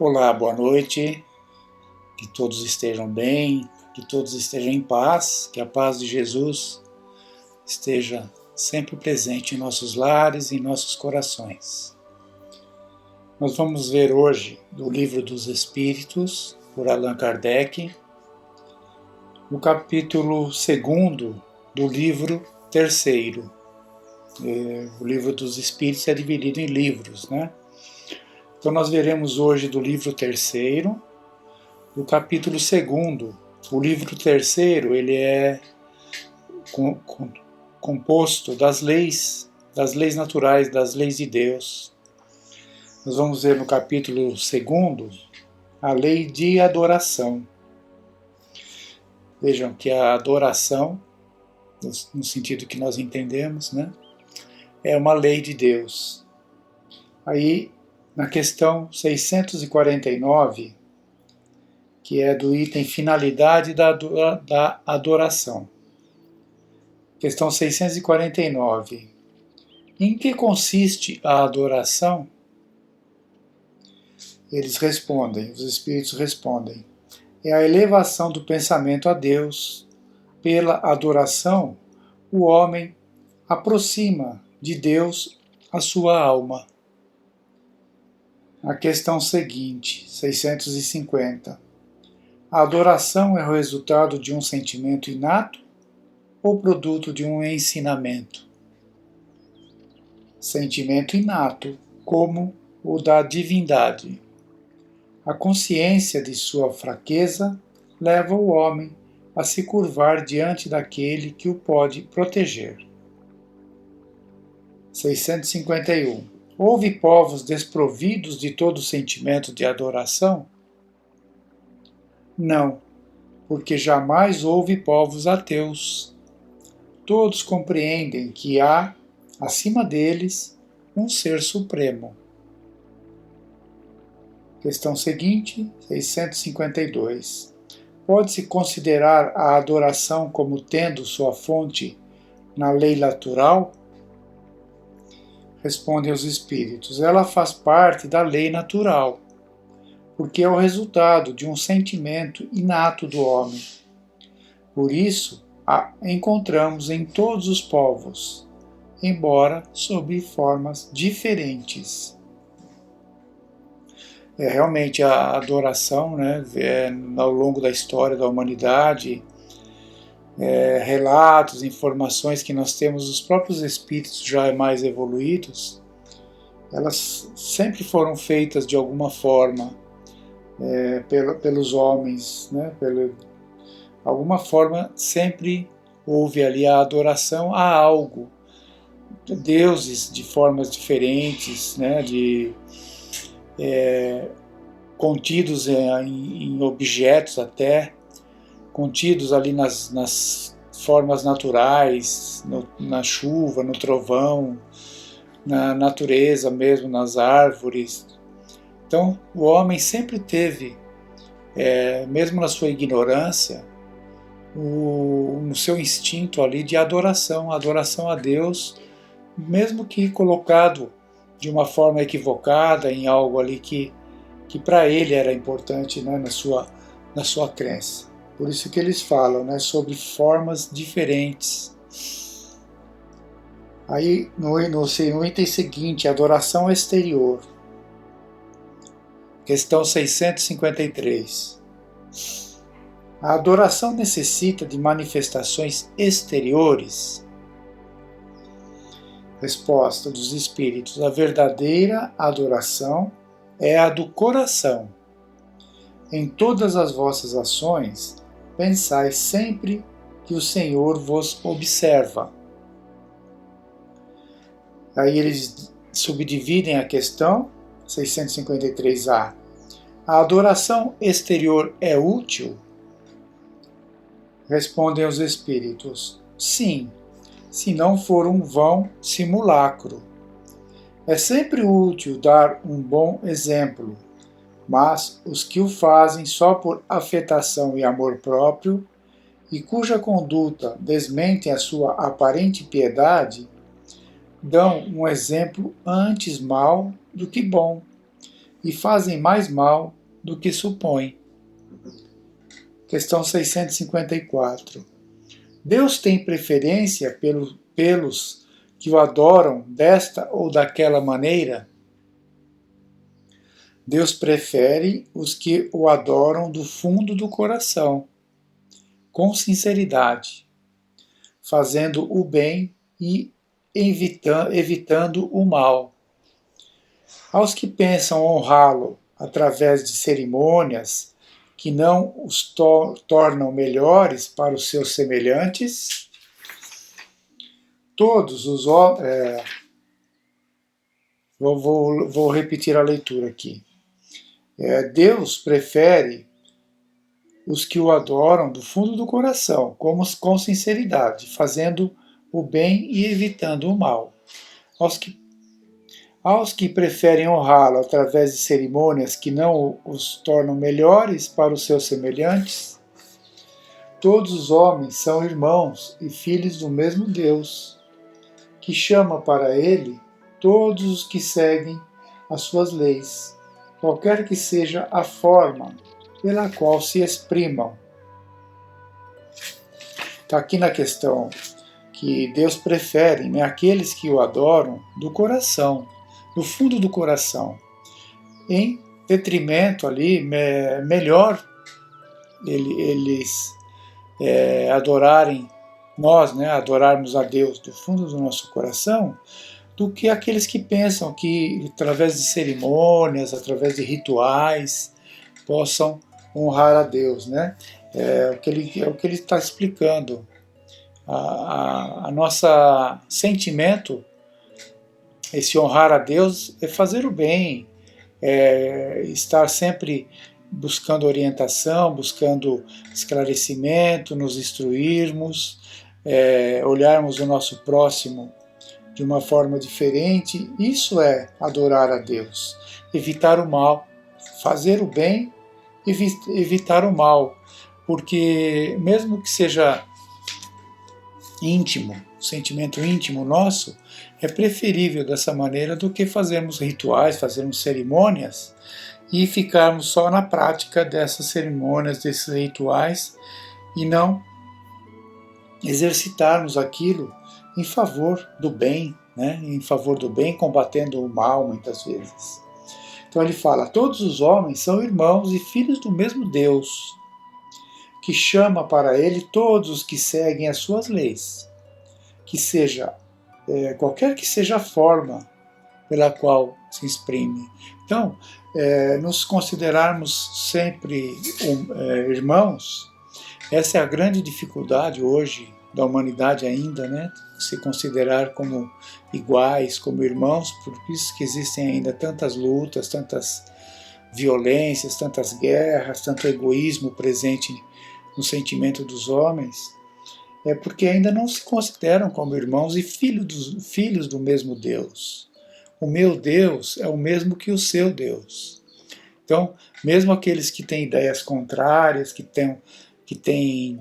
Olá, boa noite, que todos estejam bem, que todos estejam em paz, que a paz de Jesus esteja sempre presente em nossos lares e em nossos corações. Nós vamos ver hoje do Livro dos Espíritos, por Allan Kardec, no capítulo 2º do livro 3º. O Livro dos Espíritos é dividido em livros, né? Então nós veremos hoje do livro 3º, do capítulo 2º. O livro 3º, ele é composto das leis naturais, das leis de Deus. Nós vamos ver no capítulo 2º a lei de adoração. Vejam que a adoração, no sentido que nós entendemos, né, é uma lei de Deus. Aí, na questão 649, que é do item finalidade da adoração. Questão 649. Em que consiste a adoração? Eles respondem, os espíritos respondem. É a elevação do pensamento a Deus. Pela adoração, o homem aproxima de Deus a sua alma. A questão seguinte, 650. A adoração é o resultado de um sentimento inato ou produto de um ensinamento? Sentimento inato, como o da divindade. A consciência de sua fraqueza leva o homem a se curvar diante daquele que o pode proteger. 651. Houve povos desprovidos de todo sentimento de adoração? Não, porque jamais houve povos ateus. Todos compreendem que há, acima deles, um ser supremo. Questão seguinte, 652. Pode-se considerar a adoração como tendo sua fonte na lei natural? Respondem os espíritos. Ela faz parte da lei natural, porque é o resultado de um sentimento inato do homem. Por isso, a encontramos em todos os povos, embora sob formas diferentes. Realmente a adoração, né, ao longo da história da humanidade, relatos, informações que nós temos dos próprios espíritos já mais evoluídos, elas sempre foram feitas de alguma forma pelos homens, né, alguma forma sempre houve ali a adoração a algo, deuses de formas diferentes, né, contidos em objetos até, contidos ali nas formas naturais, na chuva, no trovão, na natureza mesmo, nas árvores. Então o homem sempre teve, mesmo na sua ignorância, no seu instinto ali de adoração a Deus, mesmo que colocado de uma forma equivocada em algo ali que para ele era importante, né, na sua crença. Por isso que eles falam, né, sobre formas diferentes. Aí no item seguinte, adoração exterior. Questão 653. A adoração necessita de manifestações exteriores? Resposta dos espíritos. A verdadeira adoração é a do coração. Em todas as vossas ações, pensai sempre que o Senhor vos observa. Aí eles subdividem a questão, 653A. A adoração exterior é útil? Respondem os espíritos. Sim, se não for um vão simulacro. É sempre útil dar um bom exemplo, mas os que o fazem só por afetação e amor próprio, e cuja conduta desmente a sua aparente piedade, dão um exemplo antes mau do que bom, e fazem mais mal do que supõem. Questão 654. Deus tem preferência pelos que o adoram desta ou daquela maneira? Deus prefere os que o adoram do fundo do coração, com sinceridade, fazendo o bem e evitando o mal. Aos que pensam honrá-lo através de cerimônias que não os tornam melhores para os seus semelhantes, todos os homens. Vou repetir a leitura aqui. Deus prefere os que o adoram do fundo do coração, com sinceridade, fazendo o bem e evitando o mal. Aos que preferem honrá-lo através de cerimônias que não os tornam melhores para os seus semelhantes, todos os homens são irmãos e filhos do mesmo Deus, que chama para ele todos os que seguem as suas leis, qualquer que seja a forma pela qual se exprimam. Está aqui na questão que Deus prefere aqueles que o adoram do coração, do fundo do coração, em detrimento ali, melhor eles adorarem nós, adorarmos a Deus do fundo do nosso coração, do que aqueles que pensam que através de cerimônias, através de rituais, possam honrar a Deus, É o que ele está explicando. A nossa sentimento, esse honrar a Deus, é fazer o bem, estar sempre buscando orientação, buscando esclarecimento, nos instruirmos, olharmos o nosso próximo de uma forma diferente. Isso é adorar a Deus. Evitar o mal, fazer o bem, evitar o mal, porque mesmo que seja íntimo, sentimento íntimo nosso, é preferível dessa maneira do que fazermos rituais, fazermos cerimônias e ficarmos só na prática dessas cerimônias, desses rituais e não exercitarmos aquilo em favor do bem, em favor do bem, combatendo o mal muitas vezes. Então ele fala, todos os homens são irmãos e filhos do mesmo Deus, que chama para ele todos os que seguem as suas leis, que seja, qualquer que seja a forma pela qual se exprime. Então, nos considerarmos sempre irmãos, essa é a grande dificuldade hoje da humanidade ainda, se considerar como iguais, como irmãos, por isso que existem ainda tantas lutas, tantas violências, tantas guerras, tanto egoísmo presente no sentimento dos homens, é porque ainda não se consideram como irmãos e filhos do mesmo Deus. O meu Deus é o mesmo que o seu Deus. Então, mesmo aqueles que têm ideias contrárias, que têm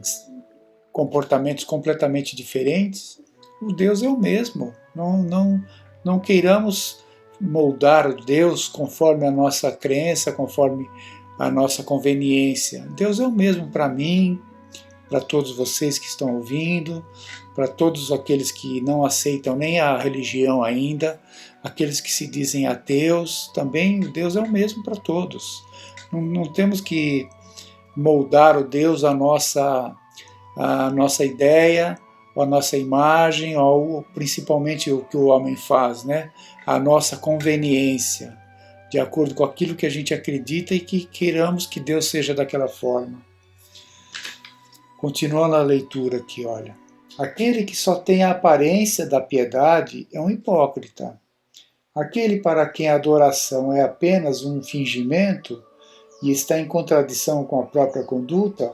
comportamentos completamente diferentes, o Deus é o mesmo. Não queiramos moldar o Deus conforme a nossa crença, conforme a nossa conveniência. Deus é o mesmo para mim, para todos vocês que estão ouvindo, para todos aqueles que não aceitam nem a religião ainda, aqueles que se dizem ateus, também o Deus é o mesmo para todos. Não temos que moldar o Deus à nossa ideia, a nossa imagem, ou principalmente o que o homem faz, a nossa conveniência, de acordo com aquilo que a gente acredita e que queiramos que Deus seja daquela forma. Continuando a leitura aqui, olha. Aquele que só tem a aparência da piedade é um hipócrita. Aquele para quem a adoração é apenas um fingimento e está em contradição com a própria conduta,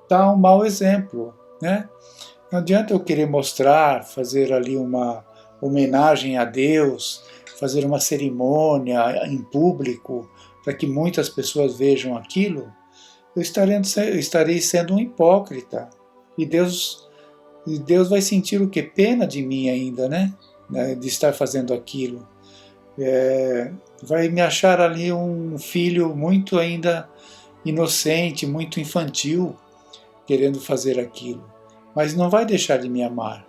dá um mau exemplo, Não adianta eu querer mostrar, fazer ali uma homenagem a Deus, fazer uma cerimônia em público para que muitas pessoas vejam aquilo. Eu estarei sendo um hipócrita. E Deus vai sentir o quê? Pena de mim ainda, de estar fazendo aquilo. vai me achar ali um filho muito ainda inocente, muito infantil, querendo fazer aquilo. Mas não vai deixar de me amar.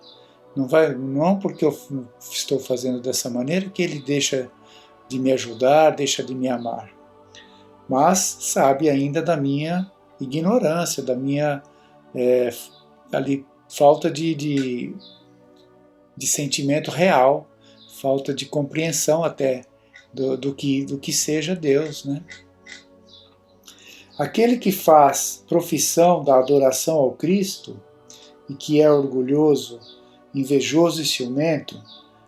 Não porque eu estou fazendo dessa maneira que ele deixa de me ajudar, deixa de me amar. Mas sabe ainda da minha ignorância, da minha ali, falta de sentimento real, falta de compreensão até do que seja Deus, né? Aquele que faz profissão da adoração ao Cristo e que é orgulhoso, invejoso e ciumento,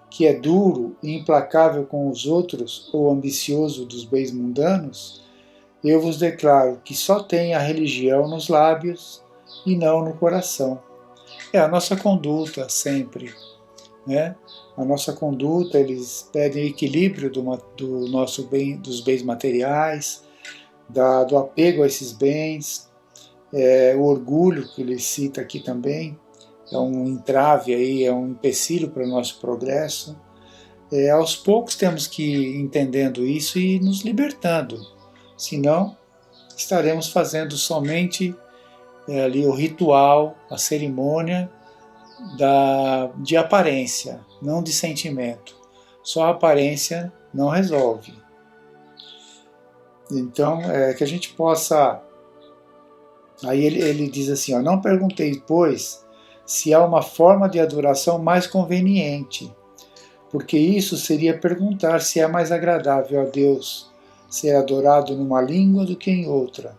que é duro e implacável com os outros ou ambicioso dos bens mundanos, eu vos declaro que só tem a religião nos lábios e não no coração. É a nossa conduta sempre, né? A nossa conduta, eles pedem equilíbrio do nosso bem, dos bens materiais, do apego a esses bens, o orgulho que ele cita aqui também, é um entrave aí, é um empecilho para o nosso progresso. Aos poucos temos que ir entendendo isso e nos libertando, senão estaremos fazendo somente ali o ritual, a cerimônia de aparência, não de sentimento. Só a aparência não resolve. Então, que a gente possa... Aí ele diz assim, não perguntei, pois, se há uma forma de adoração mais conveniente, porque isso seria perguntar se é mais agradável a Deus ser adorado numa língua do que em outra.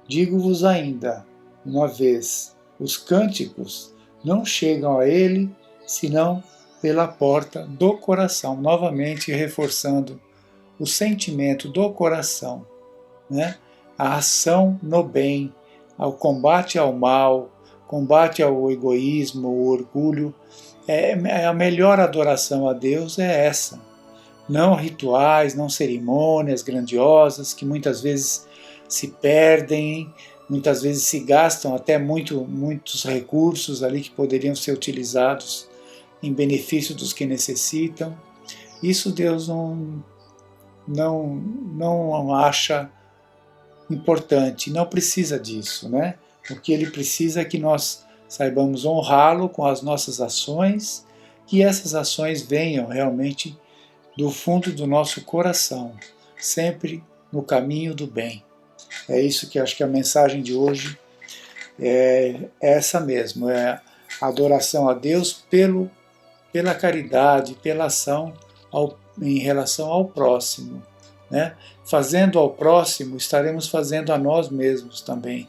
Digo-vos ainda, uma vez, os cânticos não chegam a ele senão pela porta do coração, novamente reforçando o sentimento do coração, né? A ação no bem, ao combate ao mal, combate ao egoísmo, ao orgulho. A melhor adoração a Deus é essa. Não rituais, não cerimônias grandiosas que muitas vezes se perdem, muitas vezes se gastam até muitos recursos ali que poderiam ser utilizados em benefício dos que necessitam. Isso Deus não acha importante, não precisa disso, né? O que ele precisa é que nós saibamos honrá-lo com as nossas ações, que essas ações venham realmente do fundo do nosso coração, sempre no caminho do bem. É isso que acho que a mensagem de hoje é essa mesmo, é a adoração a Deus pela caridade, pela ação em relação ao próximo, né? Fazendo ao próximo, estaremos fazendo a nós mesmos também.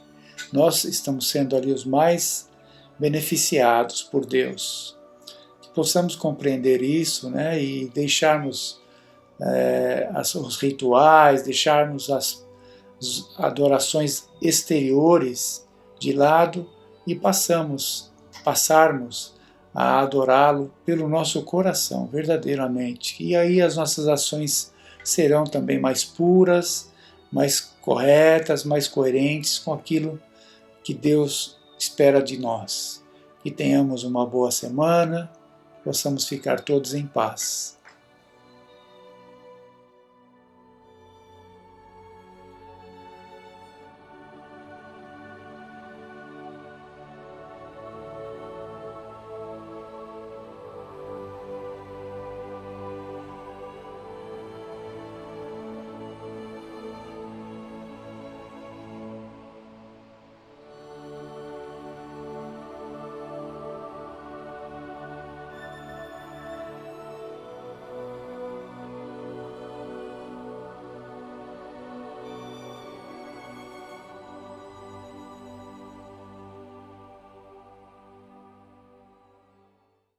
Nós estamos sendo ali os mais beneficiados por Deus. Que possamos compreender isso, né? E deixarmos os rituais, deixarmos as adorações exteriores de lado e passarmos a adorá-lo pelo nosso coração, verdadeiramente. E aí as nossas ações serão também mais puras, mais corretas, mais coerentes com aquilo que Deus espera de nós. Que tenhamos uma boa semana, possamos ficar todos em paz.